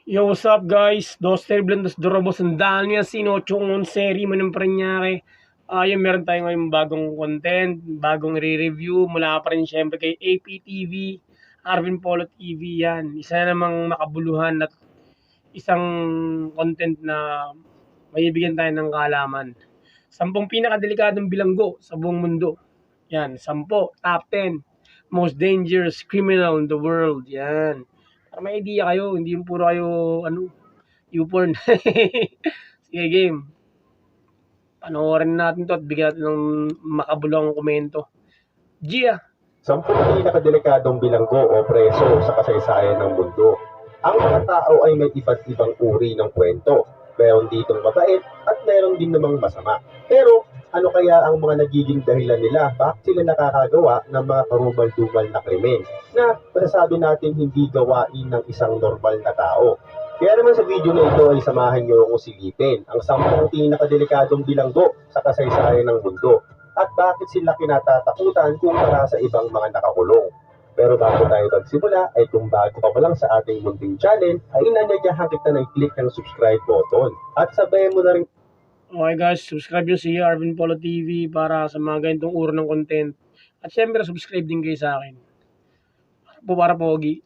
Yo, what's up guys? Dos Terribles Dorobos ang Daniel Sinochong seri mo ng Paranaque. Ayun, meron tayong ngayong bagong content, bagong re-review mula pa rin syempre kay APTV, Arvin Polo TV yan. Isa na namang makabuluhan at isang content na maibigyan tayo ng kaalaman. 10 pinakadelikadong bilanggo sa buong mundo. Yan, 10, top 10 most dangerous criminal in the world. Yan. Para may idea kayo, hindi yung puro kayo, YouPorn. Sige, game. Panoorin natin to at bigyan natin ng makabulong komento. Gia! 10 pinakadelikadong bilanggo o preso sa kasaysayan ng mundo. Ang mga tao ay may iba't ibang uri ng kwento. Meron ditong mabait at meron din namang masama. Pero ano kaya ang mga nagiging dahilan nila bakit sila nakakagawa ng mga karumal-dumal na krimen na masasabi natin hindi gawain ng isang normal na tao? Kaya naman sa video na ito ay samahan niyo akong silipin ang 10 pinakadelikadong bilanggo sa kasaysayan ng mundo at bakit sila kinatatakutan kumpara sa ibang mga nakakulong. Pero bago tayo magsimula, ay kung bago ka pa lang sa ating munting channel, ay inanyagahan kita na i-click ang subscribe button. At sabayan mo na rin. Okay guys, subscribe nyo si Arvin Polo TV para sa mga ganitong uro ng content. At syempre, subscribe din kayo sa akin. Para pogi.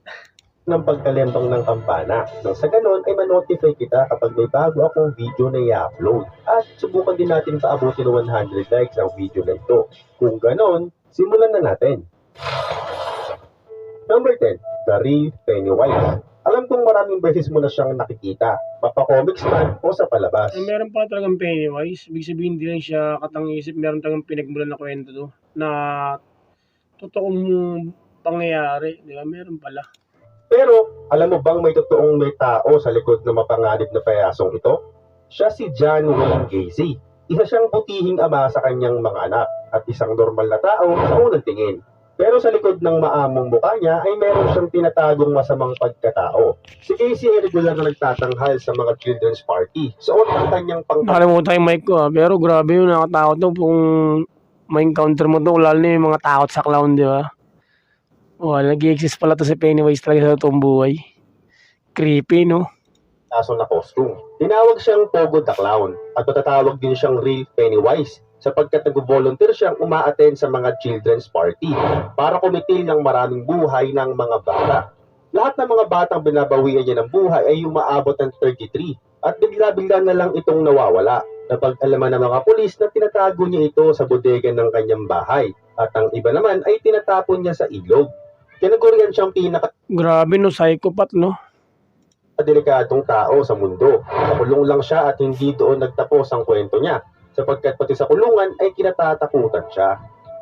Ng pagkalembang ng kampana. Nang sa ganon ay ma-notify kita kapag may bago akong video na i-upload. At subukan din natin paabutin ng 100 likes ang video na ito. Kung ganon, simulan na natin. Number 10, The Real Pennywise. Alam kong maraming beses mo na siyang nakikita, mapa-comics man o sa palabas. Meron pa talagang Pennywise. Ibig sabihin hindi lang siya katang-isip. Meron talagang pinagmulan na kwento to na totoong pangyayari. Di ba? Meron pala. Pero, alam mo bang may totoong may tao sa likod ng mapanganib na payasong ito? Siya si John Wayne Gacy. Isa siyang butihing ama sa kanyang mga anak at isang normal na tao sa unang tingin. Pero sa likod ng maamong mukha niya ay meron siyang tinatagong masamang pagkatao. Si Gacy ay regular na nagtatanghal sa mga children's party. Suot ang kanyang Nakalimutan yung mic ko pero grabe yung nakatakot to kung may encounter mo to, lalo na yung mga takot sa clown, di ba? Nag-i-exist pala to si Pennywise talaga sa totoong buhay. Creepy, no? Aso na costume. Tinawag siyang Pogo the Clown at matatawag din siyang Real Pennywise sapagkat nag-volunteer siyang uma-attend sa mga children's party para kumitil ng maraming buhay ng mga bata. Lahat ng mga batang binabawian niya ng buhay ay umaabot ng 33 at bigla-bigla na lang itong nawawala. Napag-alaman ng mga pulis na tinatago niya ito sa bodega ng kanyang bahay at ang iba naman ay tinatapon niya sa ilog. Tinagurian siyang Grabe, no? Psychopath, no? delikadong tao sa mundo. Nakulong lang siya at hindi doon nagtapos ang kwento niya sapagkat pati sa kulungan ay kinatatakutan siya.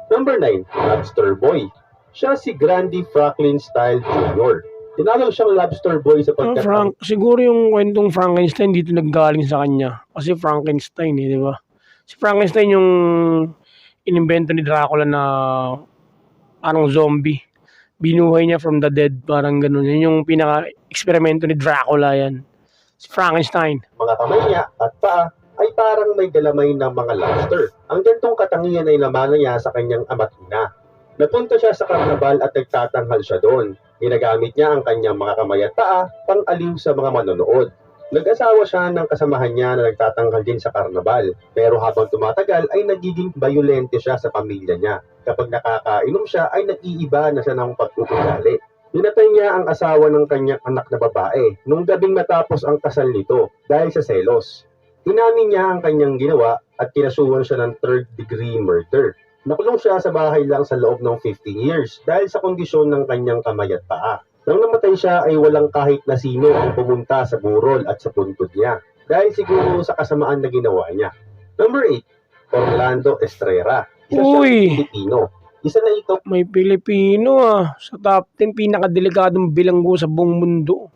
Number 9, Lobster Boy. Siya si Grandi Franklin Style Jr. Tinawag siyang Lobster Boy sapagkat siguro yung kwentong Frankenstein dito naggaling sa kanya. Kasi Frankenstein, di ba? Si Frankenstein yung inimbento ni Dracula na parang zombie. Binuhay niya from the dead, parang ganun. Yun yung pinaka-eksperimento ni Dracula yan. Si Frankenstein. Mga kamay niya at paa ay parang may galamay ng mga lobster. Ang gantong katangian ay namana niya sa kanyang ama't ina. Napunta siya sa karnabal at nagtatanghal siya doon. Ginagamit niya ang kanyang mga kamay at paa pang-aliw sa mga manonood. Nag-asawa siya ng kasamahan niya na nagtatanghal din sa karnabal. Pero habang tumatagal ay nagiging bayolente siya sa pamilya niya. Kapag nakakainom siya ay nag-iiba na siya ng pagkukugali. Pinatay niya ang asawa ng kanyang anak na babae nung gabing matapos ang kasal nito dahil sa selos. Inamin niya ang kanyang ginawa at kinasuhan siya ng 3rd-degree murder. Nakulong siya sa bahay lang sa loob ng 15 years dahil sa kondisyon ng kanyang kamay at paa. Nang namatay siya ay walang kahit na sino ang pumunta sa burol at sa puntod niya dahil siguro sa kasamaan na ginawa niya. Number 8, Orlando Estrella. Isa siyang Pilipino. Isa na ito. May Pilipino sa top 10 pinakadelikadong bilanggo sa buong mundo.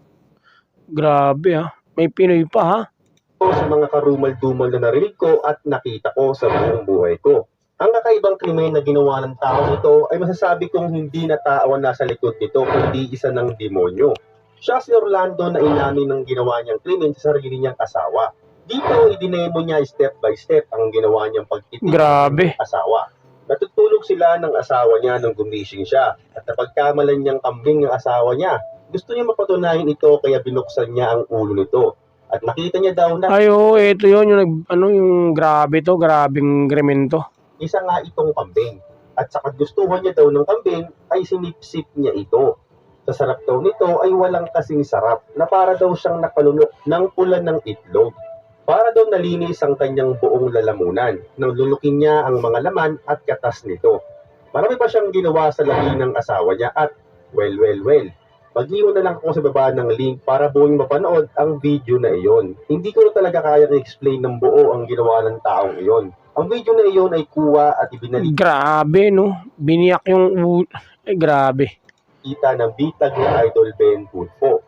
Grabe May Pinoy pa Sa mga karumal-dumal na narinig ko at nakita ko sa buong buhay ko. Ang kakaibang krimen na ginawa ng tao ito ay masasabi kong hindi na tao ang nasa likod nito kundi isa ng demonyo. Siya si Orlando na inamin ng ginawa niyang krimen sa sarili niyang asawa. Dito, idinemo niya step by step ang ginawa niyang pagtitig ng asawa. Natutulog sila ng asawa niya nung gumising siya at napagkamalan niyang kambing ng asawa niya. gusto niya mapatunayan ito kaya binuksan niya ang ulo nito. At nakita niya daw na Ay, oo, ito yun, yung grabe to, grabing gremento. isa nga itong kambing. At sa kagustuhan niya daw ng kambing ay sinipsip niya ito. Sa sarap daw nito ay walang kasing sarap na para daw siyang nakalunok ng pula ng itlog. Para daw nalinis ang kanyang buong lalamunan nang lulukin niya ang mga laman at katas nito. Marami pa siyang ginawa sa labi ng asawa niya at well. Mag-iwan na lang ako sa baba ng link para buong mapanood ang video na iyon. Hindi ko na talaga kaya i-explain ng buo ang ginawa ng taong iyon. Ang video na iyon ay kuha at ibinalik Grabe, no? Biniyak yung Ay, grabe. kita ng bitag ni Idol Ben Tulfo.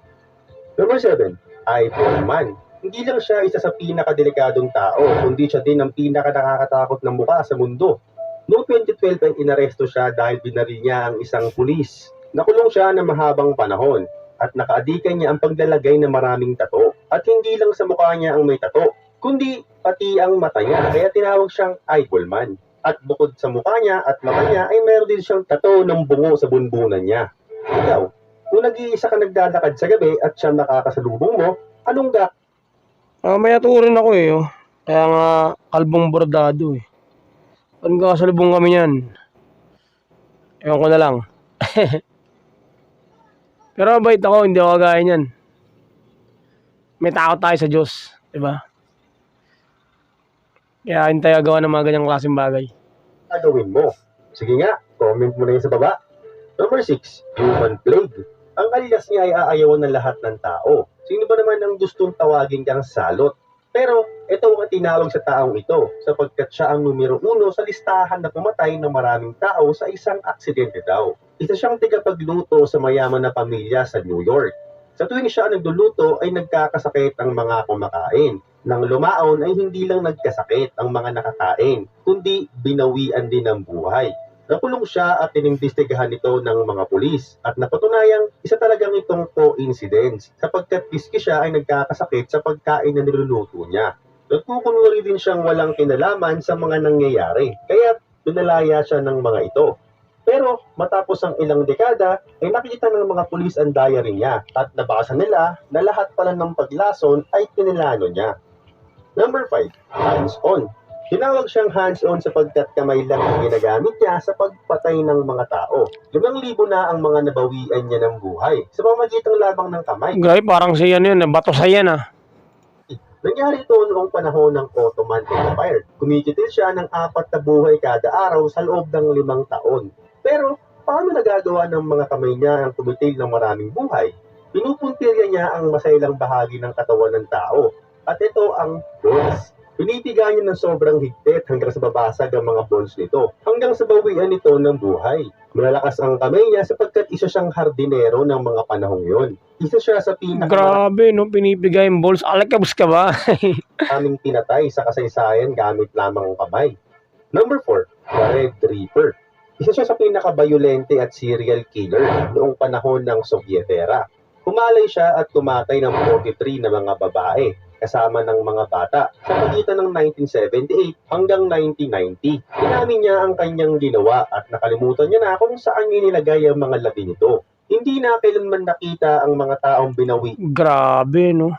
Number 7, Idol Man. Hindi lang siya isa sa pinakadelikadong tao, kundi siya din ang pinakanakakatakot na mukha sa mundo. Noong 2012 ay inaresto siya dahil binaril niya ang isang pulis. Nakulong siya ng mahabang panahon at nakaadikan niya ang paglalagay ng maraming tato. At hindi lang sa mukha niya ang may tato, kundi pati ang mata niya, kaya tinawag siyang Idol Man. At bukod sa mukha niya at mata niya ay meron din siyang tato ng bungo sa bunbunan niya. Ikaw, kung nag-iisa ka naglalakad sa gabi at siya nakakasalubong mo, anong May aturin ako eh. Oh. Kaya nga, kalbong bordado eh. Anong kasalubong kami yan? Ewan ko na lang. Pero mabait ako, hindi ako kagaya niyan. May takot tayo sa Diyos. Diba? Kaya hintay agawa ng mga ganyang klaseng bagay. gagawin mo? Sige nga, comment mo na yun sa baba. Number 6, human plague. Ang alias niya ay aayawan ng lahat ng tao. Sino ba naman ang gustong tawagin kang salot? Pero ito ang tinawag sa taong ito sapagkat siya ang numero 1 sa listahan na pumatay ng maraming tao sa isang aksidente daw. Isa siyang tigapagluto sa mayaman na pamilya sa New York. Sa tuwing siya nagluluto ay nagkakasakit ang mga kumakain. Nang lumaon ay hindi lang nagkasakit ang mga nakakain, kundi binawian din ng buhay. Nakulong siya at inimbestigahan ito ng mga pulis at napatunayang isa talagang itong coincidence sapagkat piski siya ay nagkakasakit sa pagkain na niluluto niya. Nagkukunwari din siyang walang kinalaman sa mga nangyayari, kaya pinalaya siya ng mga ito. Pero matapos ang ilang dekada ay nakita ng mga pulis ang diary niya at nabasa nila na lahat pala ng paglason ay kinilano niya. Number 5, hands-on. Tinawag siyang hands-on sapagkat kamay lang ang ginagamit niya sa pagpatay ng mga tao. 5,000 na ang mga nabawian niya ng buhay sa pamamagitan lamang ng kamay. Grabe, parang siya yun, bato sa yan ah. Nangyari ito noong panahon ng Ottoman Empire. Kumikitil siya ng 4 na buhay kada araw sa loob ng 5 taon. Pero paano nagagawa ng mga kamay niya ang kumitil ng maraming buhay? Pinupuntirya niya ang masailang bahagi ng katawan ng tao. At ito ang bones. Pinipiga niya ng sobrang higpit hanggang sa babasag ang mga bones nito, hanggang sa bawian nito ng buhay. Malalakas ang kamay niya sapagkat isa siyang hardinero ng mga panahong yon. Isa siya sa Grabe, no? Pinipigay yung balls. Alakabs ka ba? aming pinatay sa kasaysayan gamit lamang ang kamay. Number 4, the Red Reaper. Isa siya sa pinakabayolente at serial killer noong panahon ng Sovietera. Humalay siya at kumatay ng 43 na mga babae kasama ng mga bata sa pagitan ng 1978 hanggang 1990. Inamin niya ang kanyang ginawa at nakalimutan niya na kung saan inilagay ang mga labi nito. Hindi na kailanman nakita ang mga taong binawi. Grabe, no?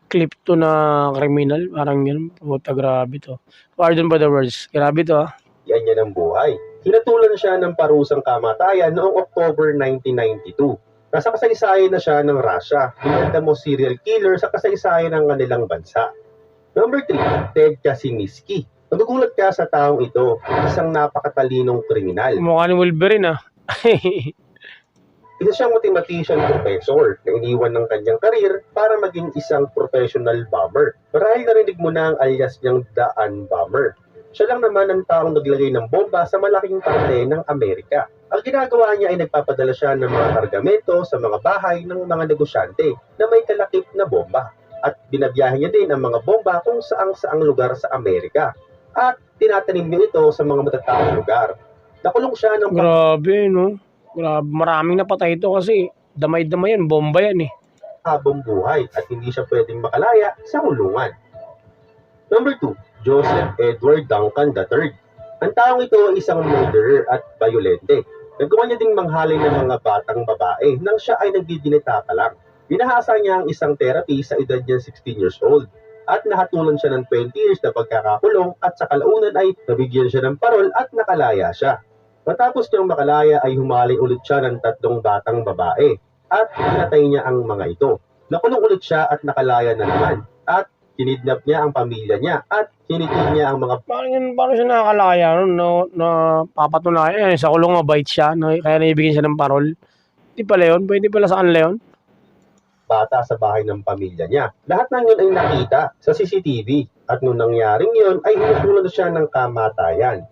Clip to na kriminal. Parang yun. Puta, grabe to. Pardon for the words. Grabe to, ah. Yan niya ng buhay. Hinatulan siya ng parusang kamatayan noong October 1992. Nasa kasaysayan na siya ng Russia, binenta mo serial killer sa kasaysayan ng kanilang bansa. Number 3, Ted Kaczynski. Nagugulat ka sa taong ito, isang napakatalinong kriminal. Mukha ni Wolverine, ah. Isa siyang mathematician professor na iniwan ng kanyang karir para maging isang professional bomber. Marahil narinig mo na ang alias niyang The Unbomber. Siya lang naman ang taong naglagay ng bomba sa malaking parte ng Amerika. Ang ginagawa niya ay nagpapadala siya ng mga kargamento sa mga bahay ng mga negosyante na may kalakip na bomba. At binabiyahe niya din ang mga bomba kung saang-saang lugar sa Amerika. At tinatanim niya ito sa mga matataong lugar. Nakulong siya ng Grabe, no? Grabe, maraming napatay ito kasi damay-damay yan, bomba yan eh. habang buhay at hindi siya pwedeng makalaya sa kulungan. Number 2, Joseph Edward Duncan III. Ang taong ito ay isang murderer at bayolente. Nagawa niya ding manghalin ng mga batang babae nang siya ay nagdidinita pa lang. Binahasa niya ang isang therapy sa edad niya 16 years old at nahatulan siya ng 20 years na pagkakakulong at sa kalaunan ay nabigyan siya ng parol at nakalaya siya. Matapos niyang makalaya ay humali ulit siya ng 3 batang babae at pinatay niya ang mga ito. Nakulong ulit siya at nakalaya na naman at kinidnap niya ang pamilya niya at kinitil niya ang mga Paano siya nakakalaya na papatunayan sa kulong mabait siya, no? Kaya naibigyan siya ng parol. Di pala yun, pwede pala sa kanila yun. bata sa bahay ng pamilya niya. Lahat ng yun ay nakita sa CCTV at nung nangyaring yun ay hinutulan siya ng kamatayan.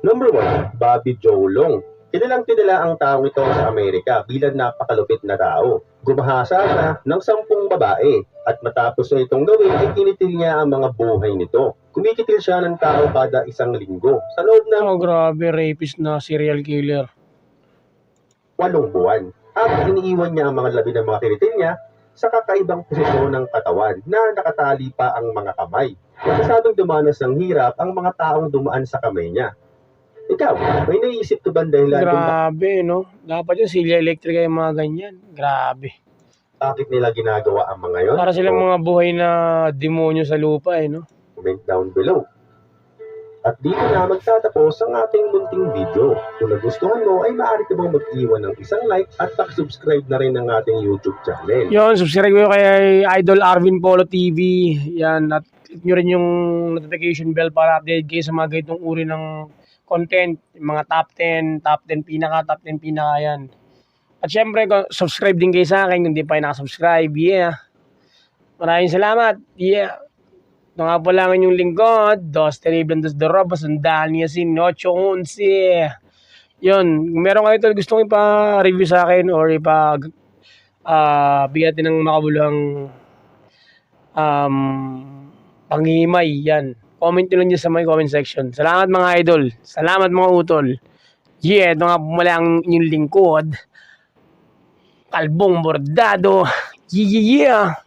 Number 1, Bobby Jolong. Kinilang-kilala ang taong ito sa Amerika bilang napakalupit na tao. Gumahasa siya ng 10 babae at matapos na itong gawin ay kinitil niya ang mga buhay nito. Kumikitil siya ng tao kada 1 linggo sa loob ng Oh, grabe, rapist na serial killer. 8 buwan. At iniiwan niya ang mga labi ng mga kinitil niya sa kakaibang posisyon ng katawan na nakatali pa ang mga kamay. Nakasadong dumanas ng hirap ang mga taong dumaan sa kamay niya. Ikaw, may naisip ka ba dahil Grabe, no? Dapat yung silya electric yung mga ganyan. Grabe. bakit nila ginagawa ang mga yon? Para silang mga buhay na demonyo sa lupa, no? Comment down below. At dito na magtatapos ang ating munting video. Kung nagustuhan mo ay maaari ka bang mag-iwan ng isang like at subscribe na rin ng ating YouTube channel. Yun, subscribe ko kay Idol Arvin Polo TV. Yan, at click nyo rin yung notification bell para update kayo sa mga ganitong uri ng content. Yung mga top 10 pinaka yan. At syempre, subscribe din kayo sa akin kung di pa kayo nakasubscribe. Yeah. Maraming salamat. Yeah. Ito nga po lang yung lingkod. Dos Terribles de Robos. Sandal niya si 8-11. Yun. Kung meron kayo ito gusto nyo ipa-review sa akin or bigyan natin ng makabuluhang panghihimay. Yan. Comment nyo lang dyan sa my comment section. Salamat mga idol. Salamat mga utol. Yeah. Ito nga po lang yung lingkod. Kalbong bordado. Yeah.